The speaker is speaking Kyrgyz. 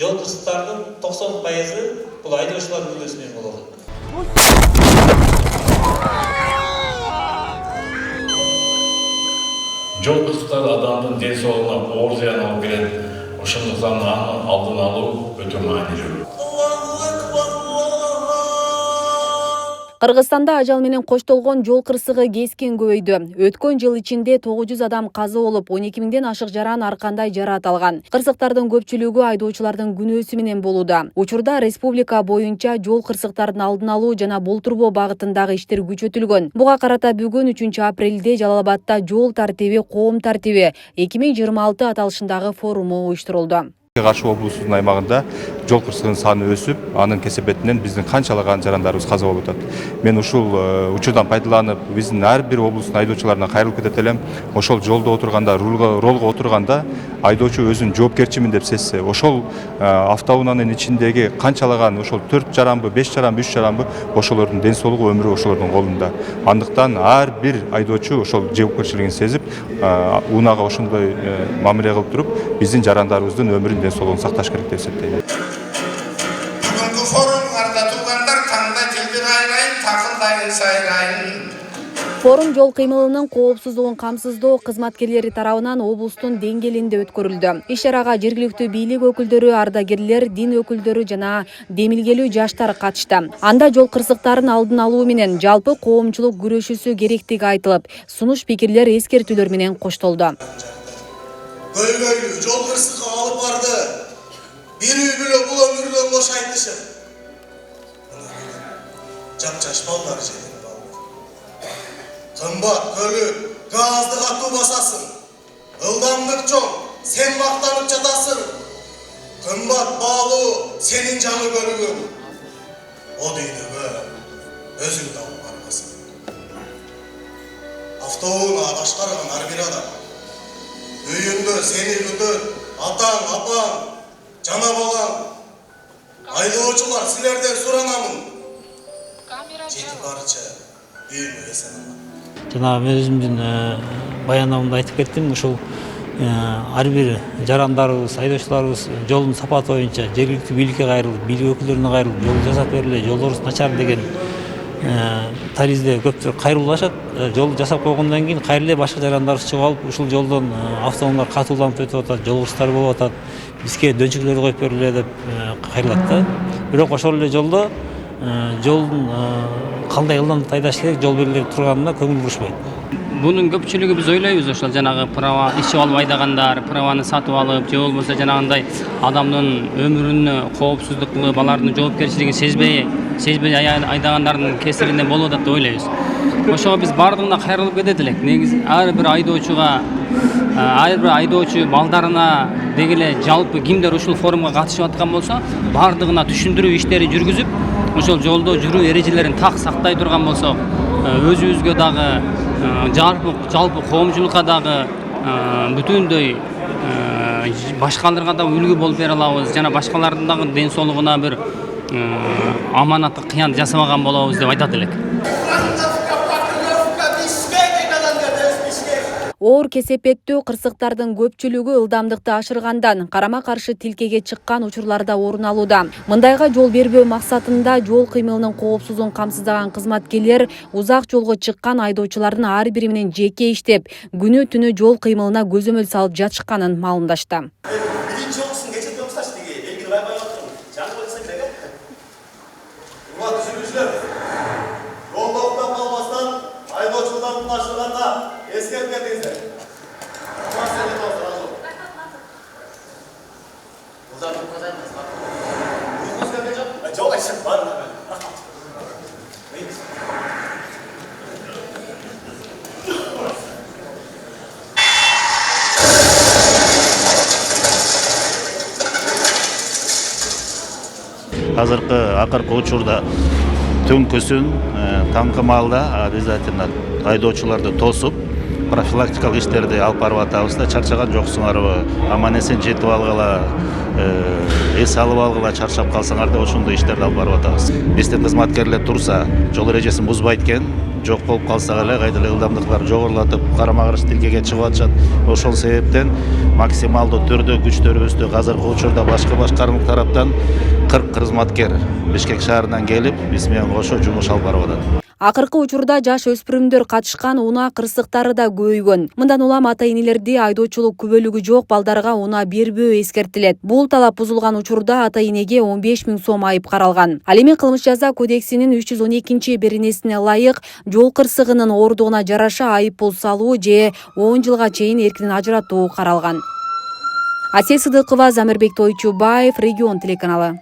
Жол кырсыктардын 90% бул айдоочулардын мүлдөсүнөн болот. Жол кырсыктары адамдын ден соолугуна оор зыян алып келет. Ошондуктан анын алдын алуу өтө маанилүү. Кыргызстанда ажал менен коштолгон жол кырсыгы кескин көбөйдү. Өткөн жыл ичинде 900 адам каза болуп, 12 миңден ашык жаран ар кандай жараат алган. Кырсыктардын көпчүлүгү айдоочулардын күнөөсү менен болууда. Учурда республика боюнча жол кырсыктардын алдын алуу жана болтурбоо багытындагы иштер күчөтүлгөн. Буга карата бүгүн 3-апрелде Жалал-Абадта жол тартиби, коом тартиби 2026 аталышындагы форуму уюштурулду. Каршы облусунун аймагында жол кырсыгынын саны өсүп, анын кесепетинен биздин канчалаган жарандарыбыз каза болуп атат. Мен ушул учурдан пайдаланып, биздин ар бир облустун айдоочуларына кайрылып кетет элем. Ошол жолдо отурганда, ролго отурганда айдоочу өзүн жоопкерчимин деп сезсе, ошол автоунаанын ичиндеги канчалаган ошол 4 жаранбы, 5 жаранбы, 3 жаранбы ошолордун ден соолугу, өмүрү ошолордун колунда. Андыктан ар бир айдоочу ошол жоопкерчилигин сезип, унаага ошондой мамиле кылып туруп, биздин жарандарыбыздын өмүрүн ден соолугун сакташ керек деп эсептейм. Бүгүнкү форумдарда тургандар кандай жылдын айрайын, такындайын сайрайын. Форум жол кыймылынын коопсуздугун камсыздоо кызматкерлери тарабынан облустун деңгээлинде өткөрүлдү. Иш-чарага жергиликтүү бийлик өкүлдөрү, ардагерлер, дин өкүлдөрү жана демилгелүү жаштар катышты. Анда жол кырсыктарын алдын алуу менен жалпы коомчулук күрөшүүсү керектиги айтылып, сунуш пикирлер, эскертүүлөр менен коштолду. Көйгөйлүү жол кырсыгы алып барды. Bir үй биле бул өмүрдөн бошайтышып. Жап-жаш балдар жетип калды. Кымбат көлүк, газды катуу басасың. Ылдамдык чоң, сен мактанып жатасың. Кымбат баалуу, сенин жаңы көлүгүң. О дүйнөгө өзүң да алып барбасың. Автоунаа башкарган ар бир адам үйүндө сени күтөт, атаң, апаң, жана балаң. Айдоочулар силерден суранамын. Жетип барча үйүнө эсен алат. Жана мен өзүмдүн баянымда айтып кеттим, ушул ар бир жарандарыбыз, айдоочуларыбыз жолдун сапаты боюнча жергиликтүү бийликке кайрылып, бийлик өкүлдөрүнө кайрылып, жол жасап бергиле, жолдорубуз начар деген таризде көптөр кайрылышат. Жол жасап койгондон кийин кайрыле башка жарандарыбыз чыгып алып, ушул жолдон автоунаалар катууланып өтүп атат, жол кырсыктары болуп атат. Бизге дөңчөктөрдү коюп бергиле деп кайрылат да. Бирок ошол эле жолдо жолдун кандай ылдамдыкта айдаш керек, жол белгилеп турганына көңүл бурушпайт. Bunun köpçülüğü biz oylayız ошол жанагы права иши алып айдагандар, праваны сатып алып, же болбосо жанагындай адамдын өмүрүнө коопсуздук кылып, алардын жоопкерчилигин сезбей айдагандардын кесиринен болуп атат деп ойлойбуз. Ошого биз бардыгына кайрылып кетет элек. Негизи ар бир айдоочу балдарына дегеле жалпы кимдер ушул форумга катышып аткан болсо, бардыгына түшүндүрүү иштери жүргүзүп, ошол жолдо жүрүү эрежелерин так сактай турган болсок, өзүбүзгө дагы жалпы коомчулукка дагы бүтүндөй башкаларга да үлгү болуп бере алабыз жана башкалардын дагы ден соолугуна бир аманаттык кыянат жасабаган болобуз деп айтат элек. Оор кесепеттүү кырсыктардын көпчүлүгү ылдамдыкты ашыргандан карама-каршы тилкеге чыккан учурларда орун алууда. Мындайга жол бербөө максатында жол кыймылынын коопсуздугун камсыздаган кызматкерлер узак жолго чыккан айдоочулардын ар бири менен жеке иштеп, күнү түнү жол кыймылына көзөмөл салып жатышканын маалымдашты. Азыркы акыркы учурда түнкүсүн таңкы маалда обязательно айдоочуларды тосуп профилактикалык иштерди алып барып атабыз да, чарчаган жоксуңарбы, аман эсен жетип алгыла, эс алып алгыла чарчап калсаңар да ошондой иштерди алып барып атабыз. Биздин кызматкерлер турса, жол эрежесин бузбайт экен, жок болуп калсак эле кайда эле ылдамдыктарды жогорулатып, карама каршы тилкеге чыгып атышат. Ошол себептен максималдуу түрдө күчтөрүбүздү азыркы учурда башкы башкармалык тараптан 40 кызматкер Бишкек шаарынан келип, биз менен кошо жумуш алып барып атат. Акыркы учурда жаш өспүрүмдөр катышкан унаа кырсыктары да көбөйгөн. Мындан улам ата-энелерди айдоочулук күбөлүгү жок балдарга унаа бербөө эскертилет. Бул талап бузулган учурда ата-энеге 15 000 сом айып каралган. Ал эми кылмыш жаза кодексинин 312 беренесине ылайык жол кырсыгынын ооругуна жараша айып пул салуу же 10 жылга чейин эркинен ажыратуу каралган. Асия Сыдыкова, Замирбек Тойчубаев, Регион телеканалы.